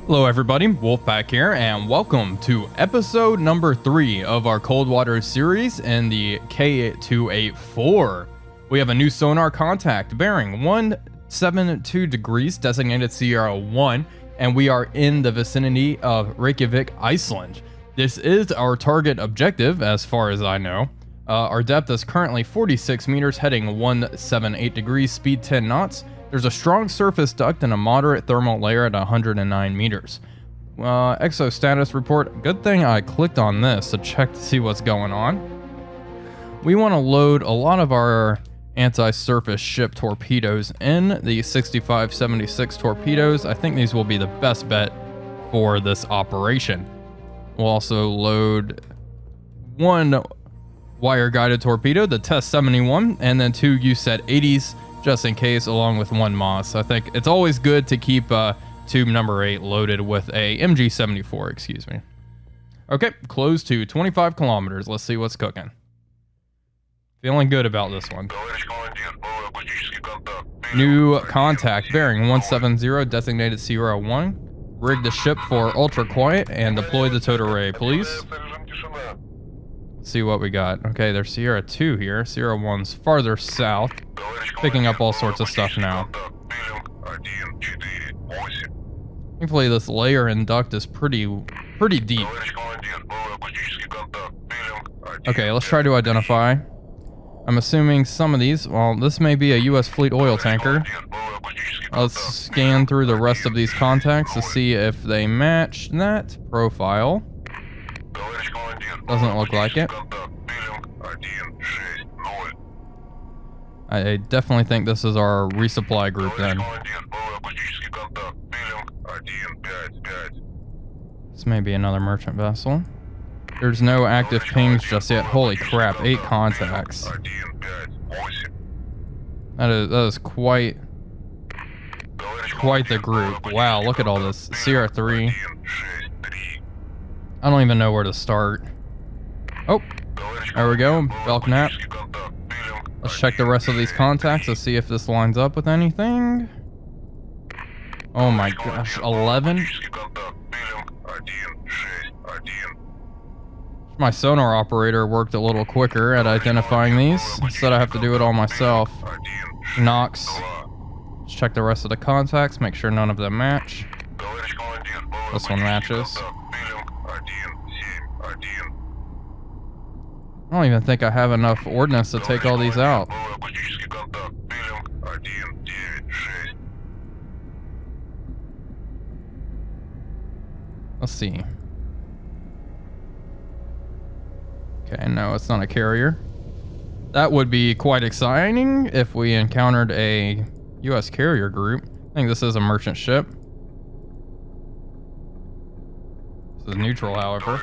Hello everybody, Wolfpack here, and welcome to episode number 3 of our Cold Water series in the K284. We have a new sonar contact bearing 172 degrees, designated Sierra 1, and we are in the vicinity of Reykjavik, Iceland. This is our target objective, as far as I know. Our depth is currently 46 meters, heading 178 degrees, speed 10 knots. There's a strong surface duct and a moderate thermal layer at 109 meters. Exo status report. Good thing I clicked on this to check to see what's going on. We want to load a lot of our anti-surface ship torpedoes in the 6576 torpedoes. I think these will be the best bet for this operation. We'll also load one wire-guided torpedo, the Test 71, and then 2 USET 80s. Just in case, along with 1 Moss. I think it's always good to keep tube number 8 loaded with a MG74, excuse me. Okay, close to 25 kilometers. Let's see what's cooking. Feeling good about this one. New contact bearing 170, designated Sierra 1. Rig the ship for ultra quiet and deploy the towed array, please. See what we got. Okay, there's Sierra 2 here. Sierra 1's farther south, picking up all sorts of stuff now. Thankfully, this layer and duct is pretty deep. Okay, let's try to identify. I'm assuming some of these, well, this may be a U.S. fleet oil tanker. Let's scan through the rest of these contacts to see if they match that profile. Doesn't look like it. I definitely think this is our resupply group then. This may be another merchant vessel. There's no active pings just yet. Holy crap, 8 contacts. That is quite the group. Wow, look at all this. Sierra 3. I don't even know where to start. Oh, there we go. Belknap. Let's check the rest of these contacts to see if this lines up with anything. Oh my gosh, 11? My sonar operator worked a little quicker at identifying these. Instead I have to do it all myself. Knox. Let's check the rest of the contacts, make sure none of them match. This one matches. I don't even think I have enough ordnance to take all these out. Let's see. Okay, no, it's not a carrier. That would be quite exciting if we encountered a U.S. carrier group. I think this is a merchant ship. This is neutral, however.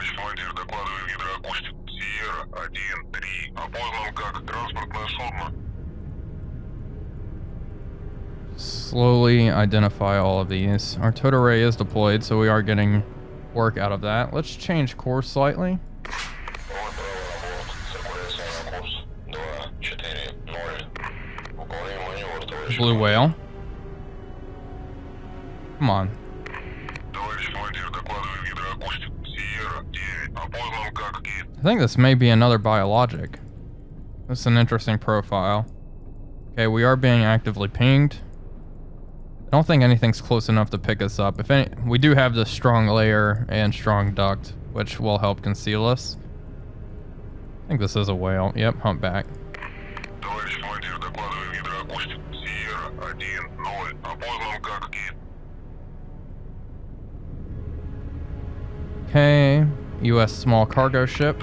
Slowly identify all of these. Our towed array is deployed, so we are getting work out of that. Let's change course slightly. Blue whale. Come on. I think this may be another biologic. This is an interesting profile. Okay, we are being actively pinged. I don't think anything's close enough to pick us up. If any, we do have this strong layer and strong duct, which will help conceal us. I think this is a whale. Yep, humpback. Okay, U.S. small cargo ship.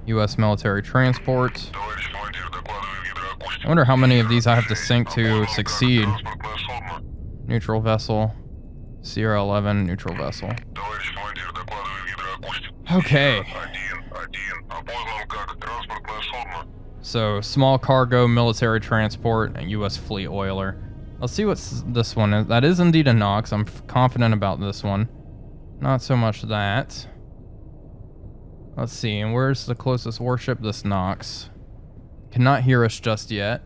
U.S. military transport. I wonder how many of these I have to sink to succeed. Neutral vessel. Sierra 11, neutral vessel. Okay. So, small cargo, military transport, and U.S. fleet oiler. Let's see what this one is. That is indeed a Nox. I'm confident about this one. Not so much that. Let's see, and where's the closest warship? This Nox. cannot hear us just yet.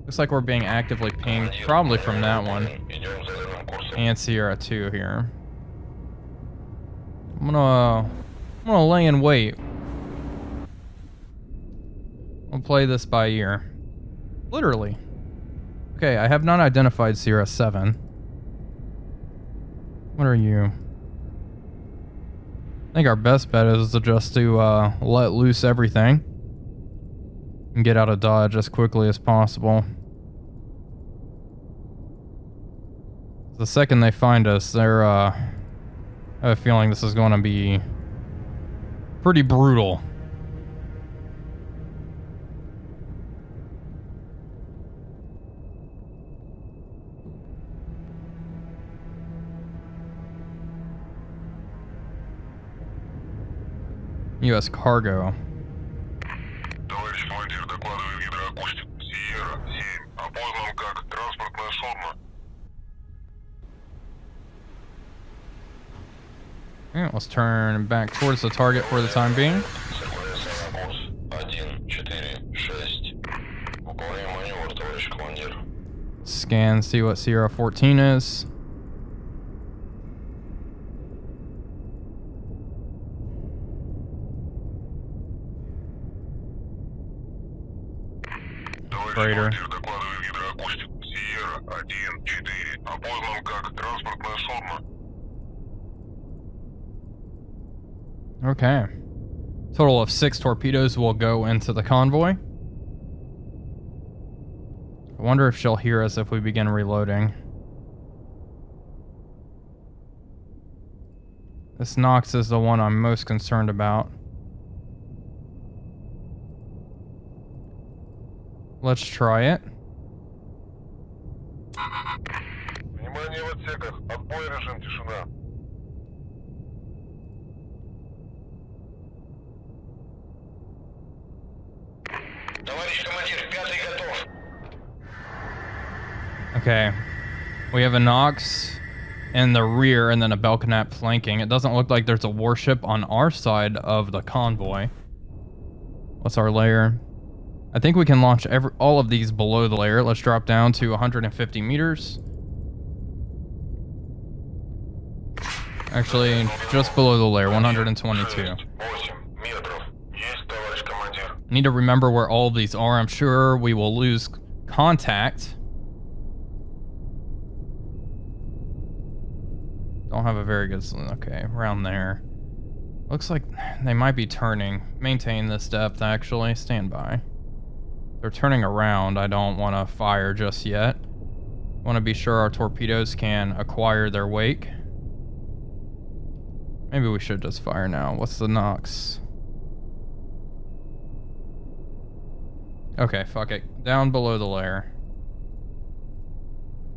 Looks like we're being actively pinged, probably from that one. And Sierra 2 here. I'm gonna lay in wait. I'll play this by ear. Literally. Okay, I have not identified Sierra 7. What are you? I think our best bet is to just let loose everything and get out of dodge as quickly as possible. The second they find us, I have a feeling this is going to be pretty brutal. U.S. cargo. Товарищ командир, докладываю гидроакустику. Сиерра 7. Опознан как транспортное судно. Okay, let's turn back towards the target for the time being. Scan, see what Sierra 14 is. Freighter. Okay. Total of 6 torpedoes will go into the convoy. I wonder if she'll hear us if we begin reloading. This Nox is the one I'm most concerned about. Let's try it. Внимание в отсеках. Отбой, режим тишина. Товарищ командир, 5-й готов. Okay. We have a Nox in the rear and then a Belknap flanking. It doesn't look like there's a warship on our side of the convoy. What's our layer? I think we can launch all of these below the layer. Let's drop down to 150 meters. Actually, just below the layer, 122. Need to remember where all of these are. I'm sure we will lose contact. Don't have a very good... Okay, around there. Looks like they might be turning. Maintain this depth, actually. Stand by. They're turning around. I don't want to fire just yet. Want to be sure our torpedoes can acquire their wake. Maybe we should just fire now. What's the Nox? Okay, fuck it. Down below the layer.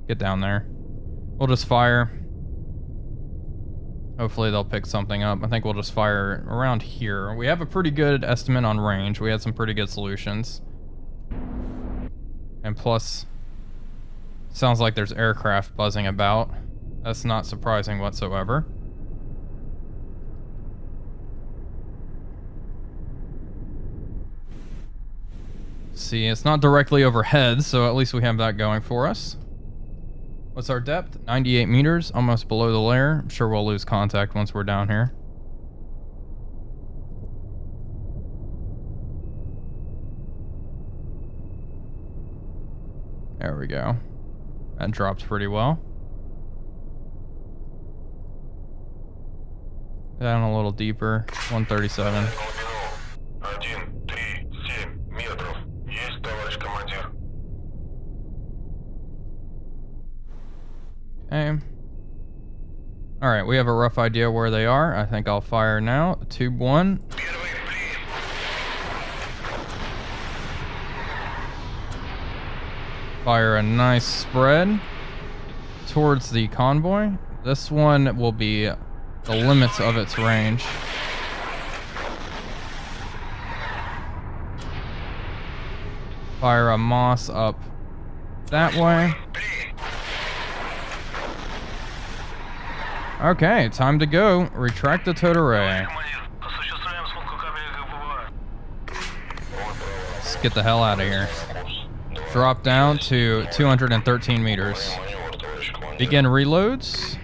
Get down there. We'll just fire. Hopefully they'll pick something up. I think we'll just fire around here. We have a pretty good estimate on range. We had some pretty good solutions. And plus, sounds like there's aircraft buzzing about. That's not surprising whatsoever. See, it's not directly overhead, so at least we have that going for us. What's our depth? 98 meters, almost below the layer. I'm sure we'll lose contact once we're down here. There we go. That dropped pretty well. Down a little deeper. 137. Okay. Alright, we have a rough idea where they are. I think I'll fire now. Tube 1. Fire a nice spread towards the convoy. This one will be the limits of its range. Fire a Moss up that way. Okay, time to go. Retract the towed array. get the hell out of here. Drop down to 213 meters. Begin reloads.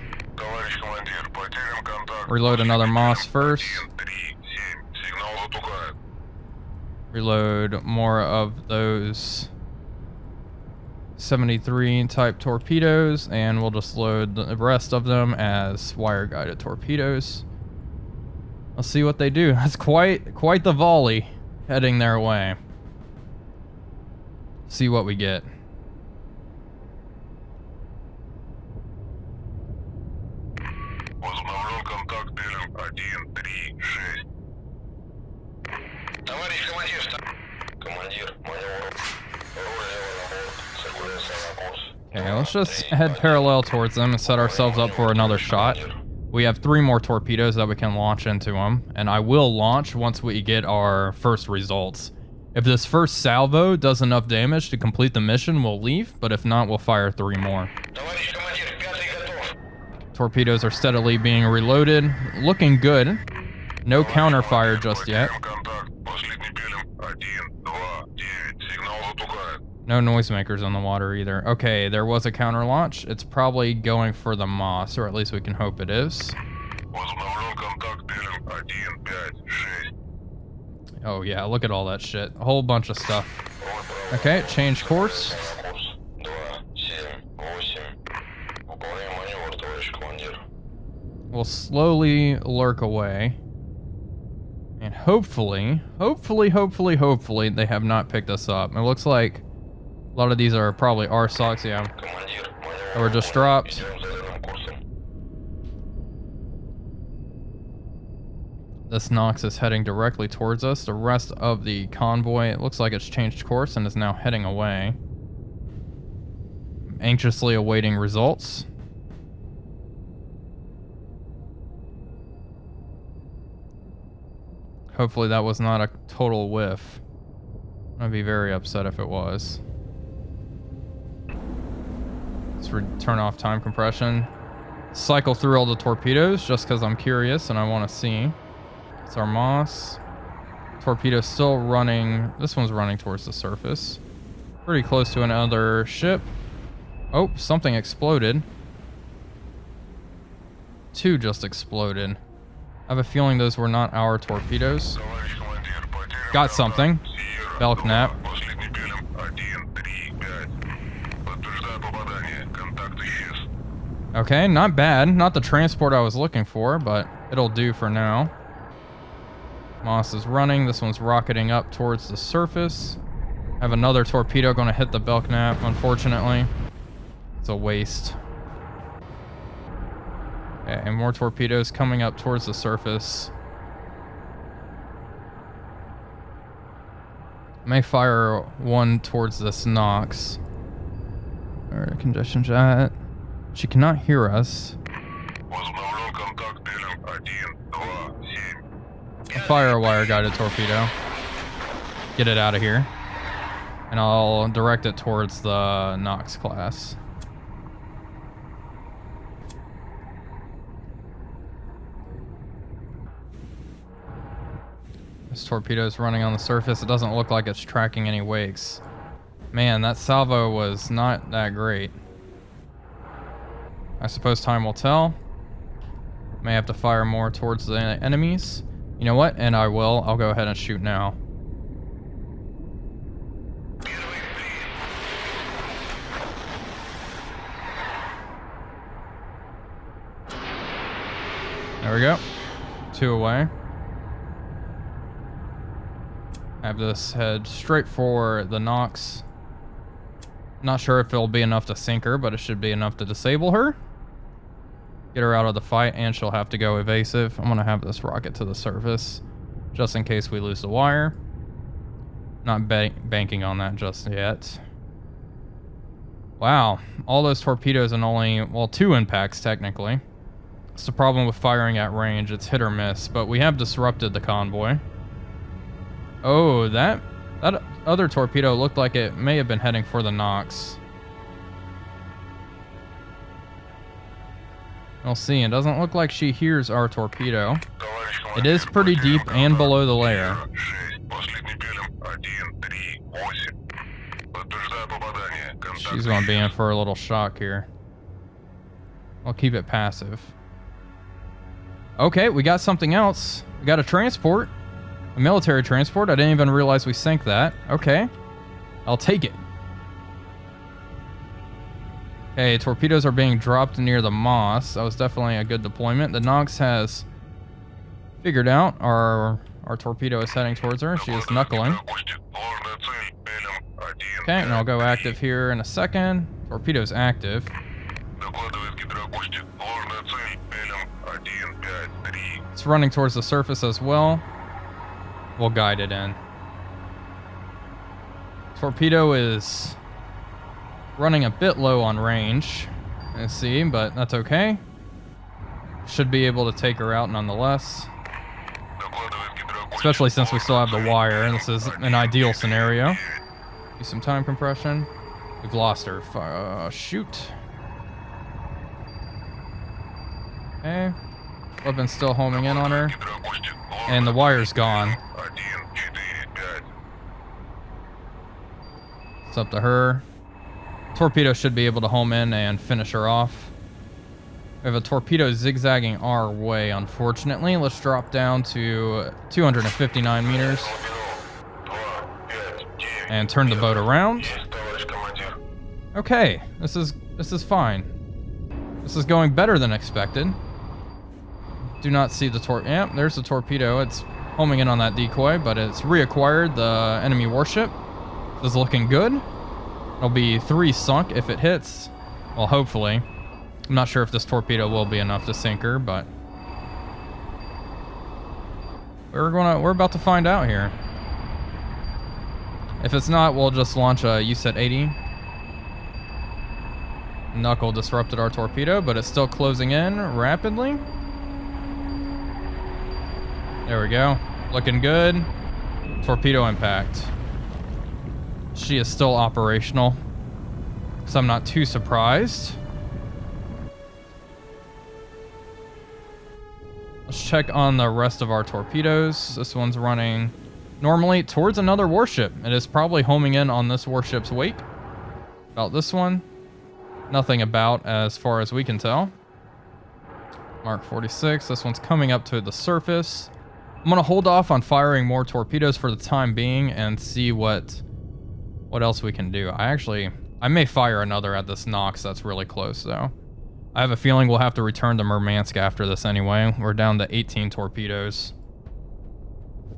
Reload another Moss first. Reload more of those 73 type torpedoes, and we'll just load the rest of them as wire guided torpedoes. Let's see what they do. That's quite the volley heading their way. See what we get. Okay, let's just head parallel towards them and set ourselves up for another shot. We have 3 more torpedoes that we can launch into them, and I will launch once we get our first results. If this first salvo does enough damage to complete the mission, we'll leave, but if not, we'll fire 3 more. Torpedoes are steadily being reloaded. Looking good. No counterfire just yet. No noisemakers on the water either. Okay, there was a counter launch. It's probably going for the Moss, or at least we can hope it is. Oh yeah, look at all that shit. A whole bunch of stuff. Okay, change course. We'll slowly lurk away. And hopefully, they have not picked us up. It looks like a lot of these are probably RSOCs, yeah. Or just dropped. This Nox is heading directly towards us. The rest of the convoy, it looks like it's changed course and is now heading away. Anxiously awaiting results. Hopefully that was not a total whiff. I'd be very upset if it was. Let's turn off time compression. Cycle through all the torpedoes just because I'm curious and I want to see. It's our Moss. Torpedo's still running. This one's running towards the surface. Pretty close to another ship. Oh, something exploded. 2 just exploded. I have a feeling those were not our torpedoes. Got something. Belknap. Okay, not bad. Not the transport I was looking for, but it'll do for now. Moss is running. This one's rocketing up towards the surface. I have another torpedo going to hit the Belknap, unfortunately. It's a waste. Okay, and more torpedoes coming up towards the surface. May fire one towards this Nox. Alright, condition jet. She cannot hear us. I'll fire a wire guided torpedo. Get it out of here. And I'll direct it towards the Nox class. This torpedo is running on the surface. It doesn't look like it's tracking any wakes. Man, that salvo was not that great. I suppose time will tell. May have to fire more towards the enemies. You know what? And I will. I'll go ahead and shoot now. There we go. 2 away. Have this head straight for the Nox. Not sure if it'll be enough to sink her, but it should be enough to disable her. Get her out of the fight, and she'll have to go evasive. I'm going to have this rocket to the surface, just in case we lose the wire. Not banking on that just yet. Wow, all those torpedoes and only, well, 2 impacts technically. It's the problem with firing at range. It's hit or miss, but we have disrupted the convoy. Oh, that other torpedo looked like it may have been heading for the Nox. We'll see. It doesn't look like she hears our torpedo. It is pretty deep and below the layer. She's going to be in for a little shock here. I'll keep it passive. Okay, we got something else. We got a transport. A military transport. I didn't even realize we sank that. Okay. I'll take it. Okay, torpedoes are being dropped near the moss. That was definitely a good deployment. The Nox has figured out our torpedo is heading towards her. She is knuckling. Okay, and I'll go active here in a second. Torpedo's active. It's running towards the surface as well. We'll guide it in. Torpedo is running a bit low on range, I see, but that's okay. Should be able to take her out nonetheless. Especially since we still have the wire, and this is an ideal scenario. Do some time compression. We've lost her. Shoot. Okay. Weapon's still homing in on her. And the wire's gone. It's up to her. Torpedo should be able to home in and finish her off. We have a torpedo zigzagging our way, unfortunately. Let's drop down to 259 meters. And turn the boat around. Okay, this is fine. This is going better than expected. Do not see the yeah, there's the torpedo. It's homing in on that decoy, but it's reacquired the enemy warship. This is looking good. It'll be 3 sunk if it hits. Well, hopefully. I'm not sure if this torpedo will be enough to sink her, but we're about to find out here. If it's not, we'll just launch a USET-80. Knuckle disrupted our torpedo, but it's still closing in rapidly. There we go. Looking good. Torpedo impact. She is still operational, so I'm not too surprised. Let's check on the rest of our torpedoes. This one's running normally towards another warship. It is probably homing in on this warship's wake. About this one. Nothing about as far as we can tell. Mark 46. This one's coming up to the surface. I'm going to hold off on firing more torpedoes for the time being and see what else we can do. I may fire another at this Nox that's really close, though. I have a feeling we'll have to return to Murmansk after this anyway. We're down to 18 torpedoes.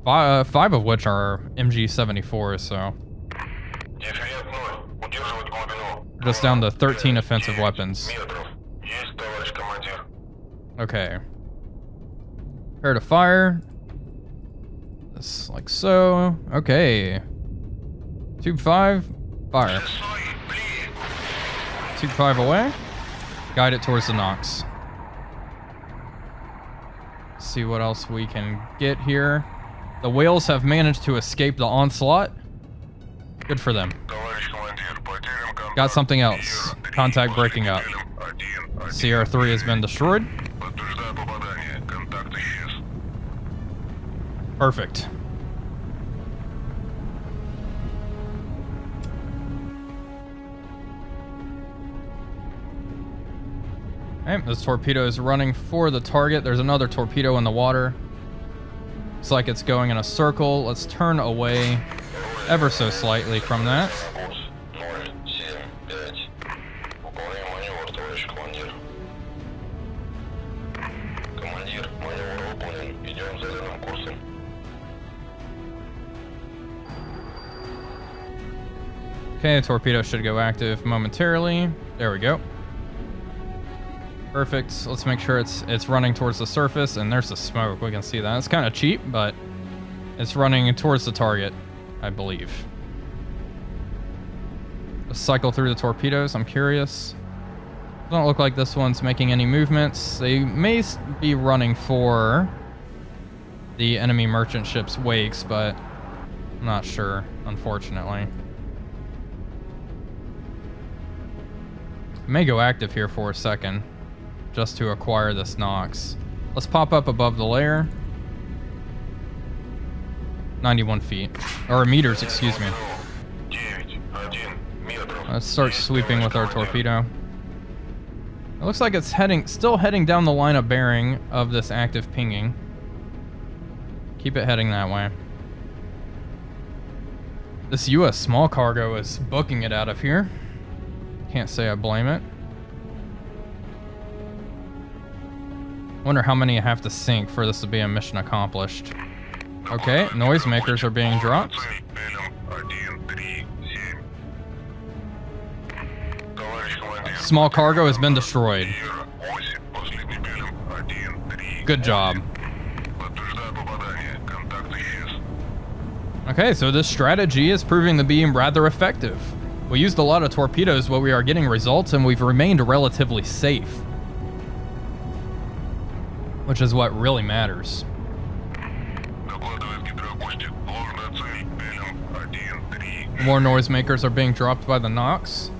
5 of which are MG-74s, so... We're just down to 13 offensive weapons. Okay. Prepare to fire. This, like so. Okay. Tube 5, fire. Tube 5 away. Guide it towards the Nox. See what else we can get here. The whales have managed to escape the onslaught. Good for them. Got something else. Contact breaking up. CR3 has been destroyed. Perfect. Okay, this torpedo is running for the target. There's another torpedo in the water. Looks like it's going in a circle. Let's turn away ever so slightly from that. Okay, torpedo should go active momentarily. There we go. Perfect. Let's make sure it's running towards the surface, and there's the smoke. We can see that. It's kind of cheap, but it's running towards the target, I believe. Let's cycle through the torpedoes. I'm curious. Don't look like this one's making any movements. They may be running for the enemy merchant ship's wakes, but I'm not sure, unfortunately. May go active here for a second, just to acquire this Nox. Let's pop up above the layer. 91 feet. Or meters, excuse me. Let's start sweeping with our torpedo. It looks like it's still heading down the line of bearing of this active pinging. Keep it heading that way. This US small cargo is booking it out of here. Can't say I blame it. Wonder how many I have to sink for this to be a mission accomplished. Okay, noisemakers are being dropped. Small cargo has been destroyed. Good job. Okay, so this strategy is proving to be rather effective. We used a lot of torpedoes, but we are getting results, and we've remained relatively safe. Which is what really matters. More noisemakers are being dropped by the Nox.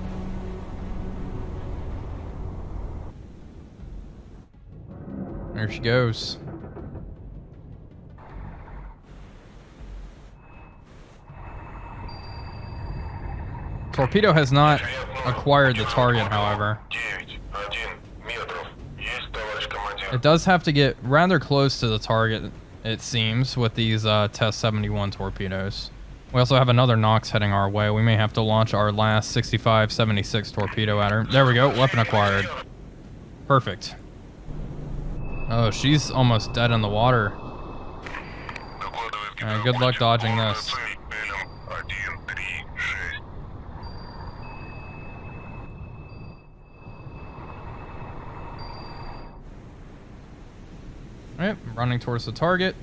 There she goes. Torpedo has not acquired the target, however. It does have to get rather close to the target, it seems, with these Test 71 torpedoes. We also have another Nox heading our way. We may have to launch our last 65-76 torpedo at her. There we go, weapon acquired. Perfect. Oh, she's almost dead in the water. Good luck dodging this. Alright, running towards the target.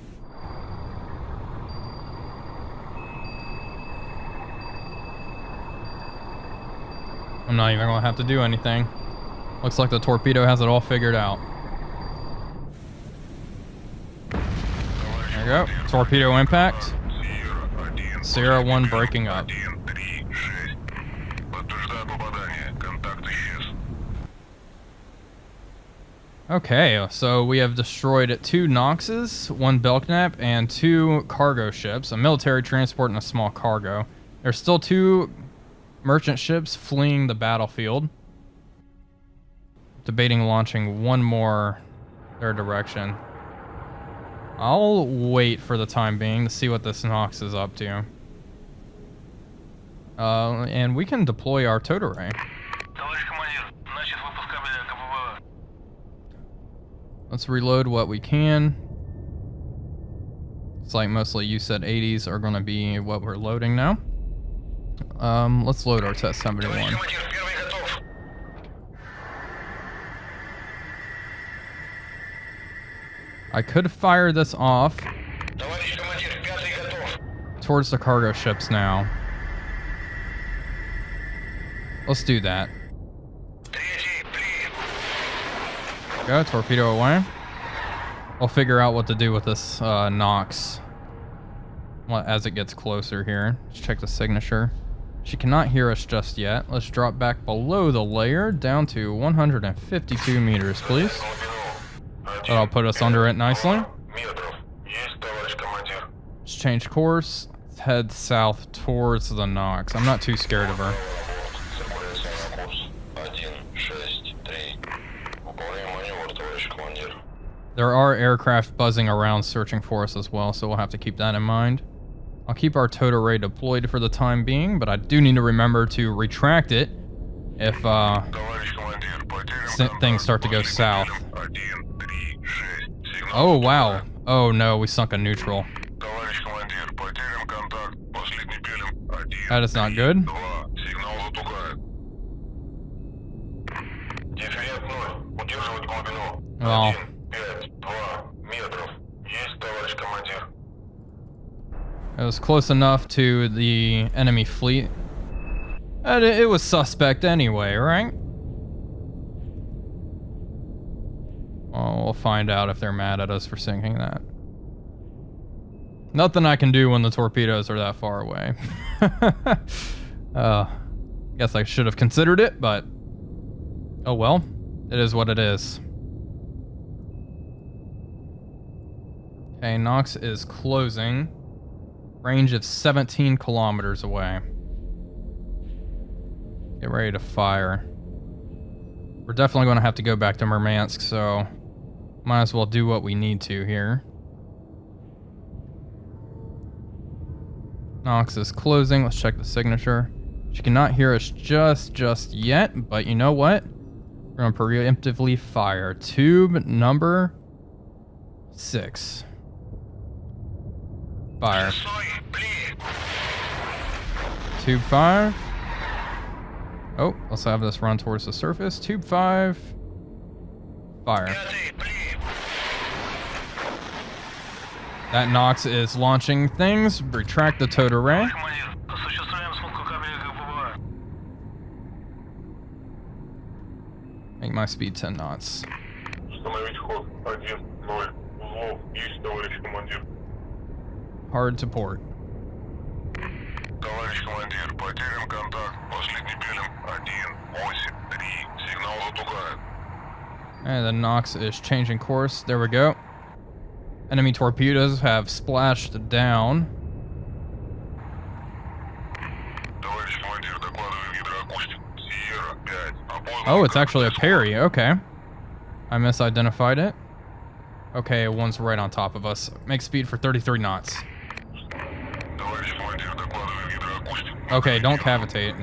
I'm not even going to have to do anything. Looks like the torpedo has it all figured out. There you go. Torpedo impact. Sierra 1 breaking up. Okay, so we have destroyed 2 Noxes, 1 Belknap, and 2 cargo ships, a military transport and a small cargo. There's still 2 merchant ships fleeing the battlefield. Debating launching 1 more their direction. I'll wait for the time being to see what this Nox is up to. And we can deploy our Totore. Let's reload what we can. It's like mostly you said 80s are going to be what we're loading now. Let's load our Test 71. I could fire this off towards the cargo ships now. Let's do that. Go, torpedo away. I'll figure out what to do with this Nox as it gets closer here. Let's check the signature. She cannot hear us just yet. Let's drop back below the layer down to 152 meters, please. That'll put us under it nicely. Let's change course. Let's head south towards the Nox. I'm not too scared of her. There are aircraft buzzing around searching for us as well, so we'll have to keep that in mind. I'll keep our Totore deployed for the time being, but I do need to remember to retract it if things start to go south. Oh, wow. Oh, no, we sunk a neutral. That is not good. Well, it was close enough to the enemy fleet. It was suspect anyway, right? Well, we'll find out if they're mad at us for sinking that. Nothing I can do when the torpedoes are that far away. Guess I should have considered it, but oh well. It is what it is. Okay, Nox is closing. Range of 17 kilometers away. Get ready to fire. We're definitely going to have to go back to Murmansk, so might as well do what we need to here. Nox is closing. Let's check the signature. She cannot hear us just yet, but you know what? We're going to preemptively fire. Tube number 6. Fire. Tube 5. Oh, let's have this run towards the surface. Tube 5. Fire. That Nox is launching things. Retract the towed array. Make my speed 10 knots. Hard to port. And the Nox is changing course. There we go. Enemy torpedoes have splashed down. Oh, it's actually a Perry. Okay. I misidentified it. Okay, one's right on top of us. Make speed for 33 knots. Okay, don't cavitate.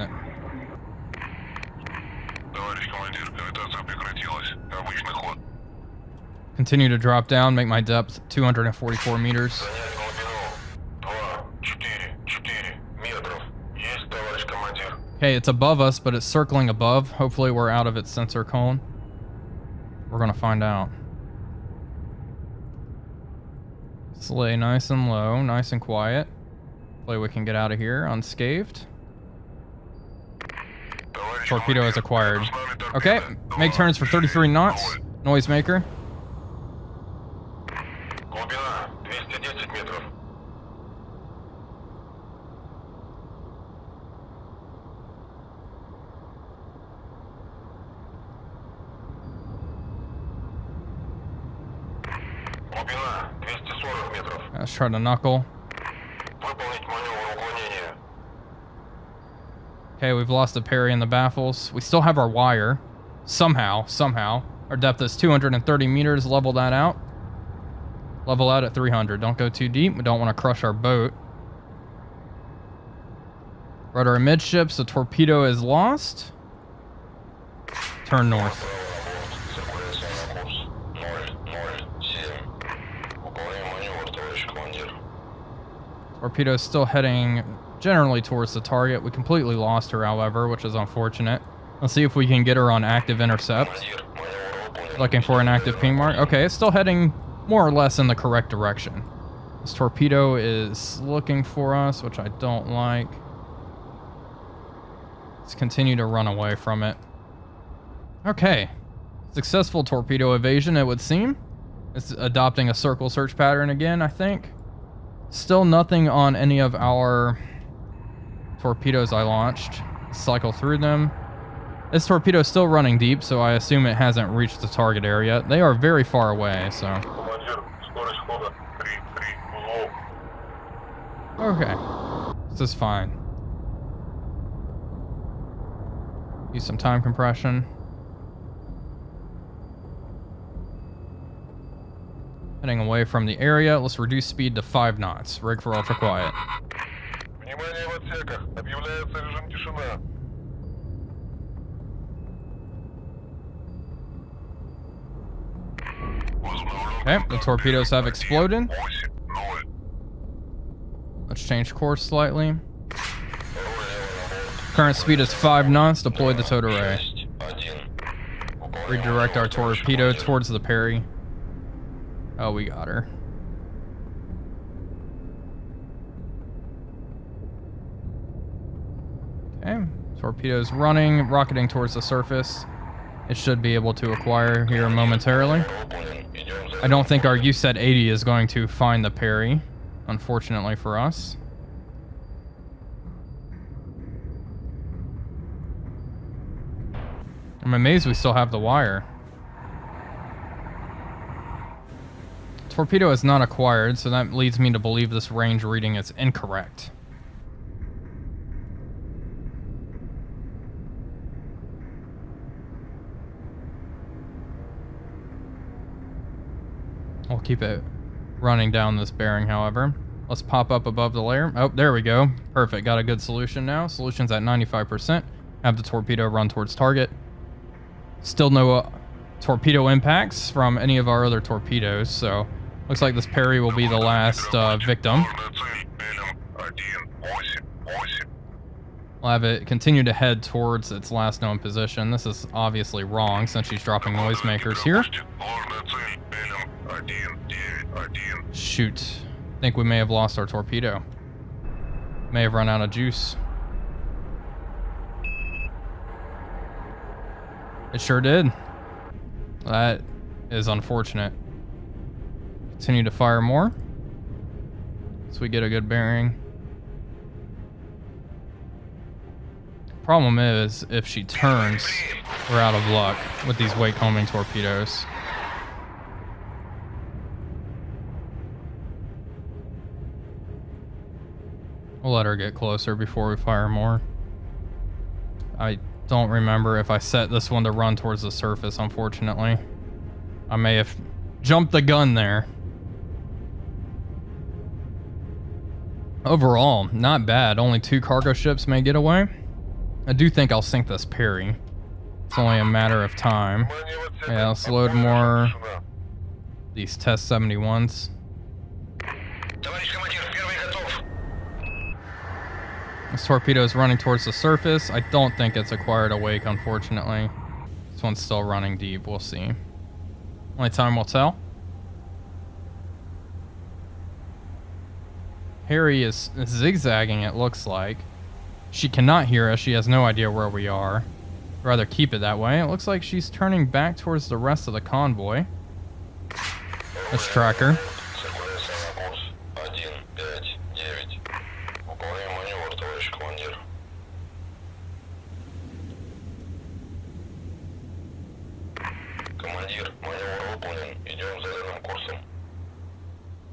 Continue to drop down, make my depth 244 meters. Okay, it's above us, but it's circling above. Hopefully we're out of its sensor cone. We're gonna find out. Slay nice and low, nice and quiet. Hopefully we can get out of here unscathed. Torpedo is acquired. Okay, make turns for 33 knots. Noisemaker. Let's try to knuckle. Okay, we've lost the Perry and the baffles. We still have our wire. Somehow. Our depth is 230 meters. Level that out. Level out at 300. Don't go too deep. We don't want to crush our boat. Rudder amidships. The torpedo is lost. Turn north. Torpedo is still heading generally towards the target. We completely lost her, however, which is unfortunate. Let's see if we can get her on active intercept. Looking for an active ping mark. Okay, it's still heading more or less in the correct direction. This torpedo is looking for us, which I don't like. Let's continue to run away from it. Okay. Successful torpedo evasion, it would seem. It's adopting a circle search pattern again, I think. Still nothing on any of our torpedoes I launched. Cycle through them. This torpedo is still running deep, so I assume it hasn't reached the target area. They are very far away, so... Okay. This is fine. Use some time compression. Heading away from the area. Let's reduce speed to 5 knots. Rig for ultra quiet. Okay, the torpedoes have exploded. Let's change course slightly. Current speed is 5 knots. Deploy the towed array. Redirect our torpedo towards the Perry. Oh, we got her. Okay, torpedo's running, rocketing towards the surface. It should be able to acquire here momentarily. I don't think our U-Set-80 is going to find the Perry, unfortunately for us. I'm amazed we still have the wire. Torpedo is not acquired, so that leads me to believe this range reading is incorrect. We'll keep it running down this bearing, however. Let's pop up above the layer. Oh, there we go. Perfect. Got a good solution now. Solution's at 95%. Have the torpedo run towards target. Still no torpedo impacts from any of our other torpedoes, so looks like this parry will be the last victim. We'll have it continue to head towards its last known position. This is obviously wrong since she's dropping noisemakers here. Shoot. I think we may have lost our torpedo. May have run out of juice. It sure did. That is unfortunate. Continue to fire more, so we get a good bearing. Problem is, if she turns, we're out of luck with these wake-homing torpedoes. We'll let her get closer before we fire more. I don't remember if I set this one to run towards the surface, unfortunately. I may have jumped the gun there. Overall, not bad. Only 2 cargo ships may get away. I do think I'll sink this parry. It's only a matter of time. Yeah, let's load more these test 71s. This torpedo is running towards the surface. I don't think it's acquired a wake, unfortunately. This one's still running deep. We'll see. Only time will tell. Harry is zigzagging, it looks like. She cannot hear us. She has no idea where we are. I'd rather keep it that way. It looks like she's turning back towards the rest of the convoy. Let's track her.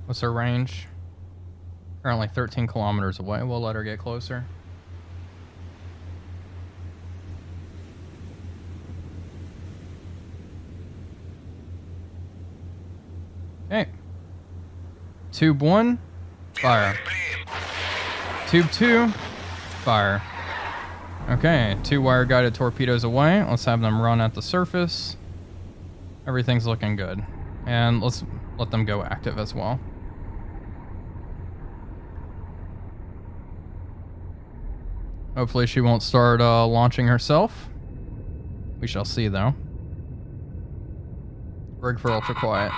What's her range? Currently 13 kilometers away. We'll let her get closer. Okay. Tube 1, fire. Tube 2, fire. Okay, 2 wire-guided torpedoes away. Let's have them run at the surface. Everything's looking good. And let's let them go active as well. Hopefully she won't start launching herself. We shall see, though. Rig for ultra quiet.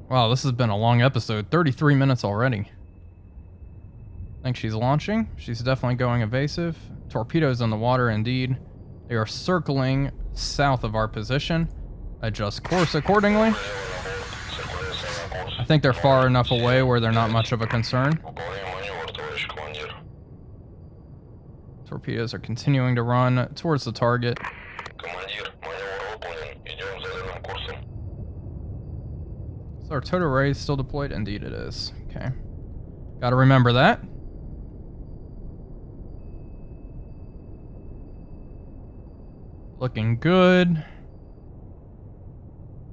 Wow, this has been a long episode. 33 minutes already. I think she's launching. She's definitely going evasive. Torpedoes in the water, indeed. They are circling south of our position. Adjust course accordingly. I think they're far enough away where they're not much of a concern. Torpedoes are continuing to run towards the target. Is our total array still deployed? Indeed it is. Okay. Gotta remember that. Looking good.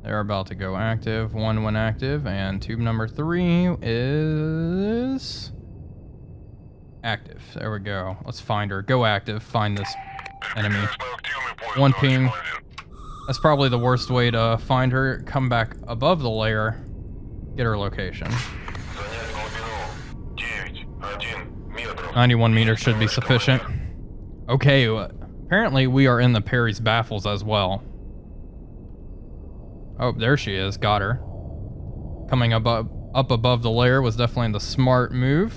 They're about to go active. 1 went active, and tube number 3 is active. There we go. Let's find her. Go active. Find this enemy. 1 ping. That's probably the worst way to find her. Come back above the layer. Get her location. 91 meters should be sufficient. Okay, apparently we are in the Perry's baffles as well. Oh, there she is. Got her. Coming up above the layer was definitely the smart move.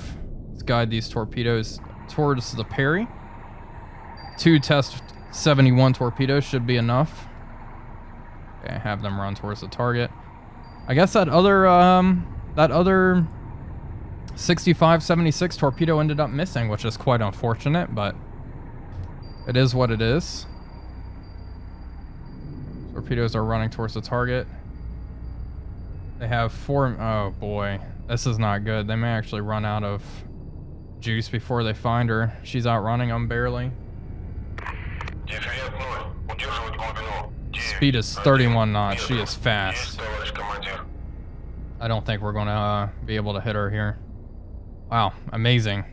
Let's guide these torpedoes towards the Perry. 2 test 71 torpedoes should be enough. Okay, have them run towards the target. I guess that other 65-76 torpedo ended up missing, which is quite unfortunate, but it is what it is. Torpedoes are running towards the target. They have 4... Oh boy, this is not good. They may actually run out of juice before they find her. She's outrunning them barely. Speed is 31 knots. She is fast. Товарищ командир. I don't think we're going to be able to hit her here. Wow, amazing.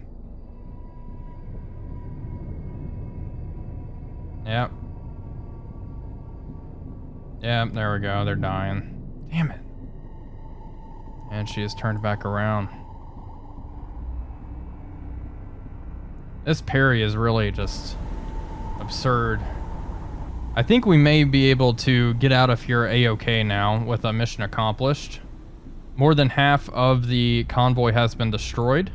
Yep. Yep, there we go. They're dying. Damn it. And she has turned back around. This parry is really just absurd. I think we may be able to get out of here A-OK now with a mission accomplished. More than half of the convoy has been destroyed.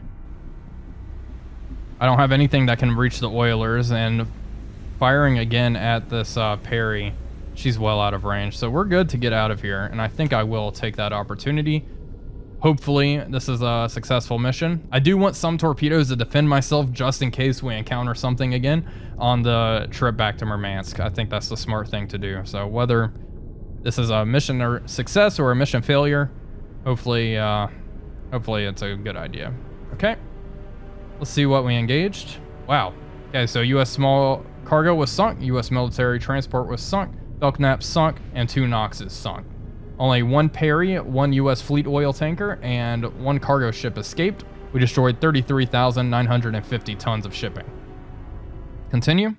I don't have anything that can reach the oilers, and firing again at this parry, she's well out of range. So we're good to get out of here, and I think I will take that opportunity. Hopefully this is a successful mission. I do want some torpedoes to defend myself just in case we encounter something again on the trip back to Murmansk. I think that's the smart thing to do. So whether this is a mission or success or a mission failure, hopefully it's a good idea. Okay, let's see what we engaged. Wow. Okay, so U.S. small cargo was sunk, U.S. military transport was sunk, Belknap sunk, and 2 Noxes sunk. Only 1 Perry, 1 U.S. fleet oil tanker, and 1 cargo ship escaped. We destroyed 33,950 tons of shipping. Continue.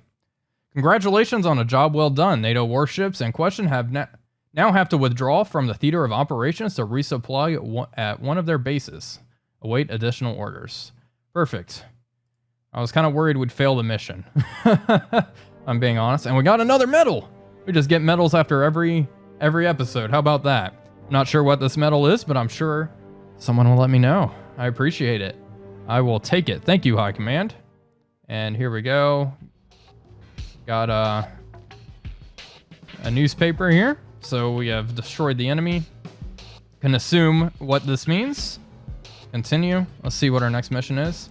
Congratulations on a job well done. NATO warships in question have now have to withdraw from the theater of operations to resupply at one of their bases. Await additional orders. Perfect. I was kind of worried we'd fail the mission. I'm being honest. And we got another medal. We just get medals after every episode. How about that? I'm not sure what this medal is, but I'm sure someone will let me know. I appreciate it. I will take it. Thank you, High Command. And here we go. Got a newspaper here. So we have destroyed the enemy. Can assume what this means. Continue. Let's see what our next mission is.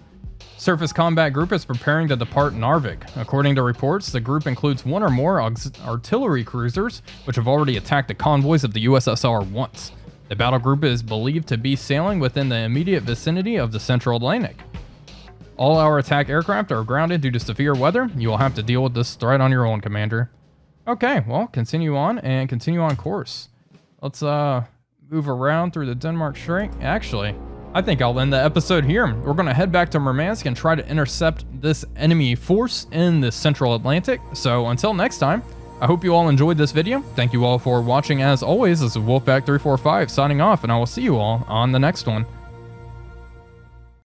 Surface Combat Group is preparing to depart Narvik. According to reports, the group includes 1 or more artillery cruisers, which have already attacked the convoys of the USSR once. The battle group is believed to be sailing within the immediate vicinity of the Central Atlantic. All our attack aircraft are grounded due to severe weather. You will have to deal with this threat on your own, Commander. Okay, well, continue on and continue on course. Let's move around through the Denmark Strait. Actually, I think I'll end the episode here. We're going to head back to Murmansk and try to intercept this enemy force in the Central Atlantic. So until next time, I hope you all enjoyed this video. Thank you all for watching. As always, this is Wolfpack345 signing off, and I will see you all on the next one.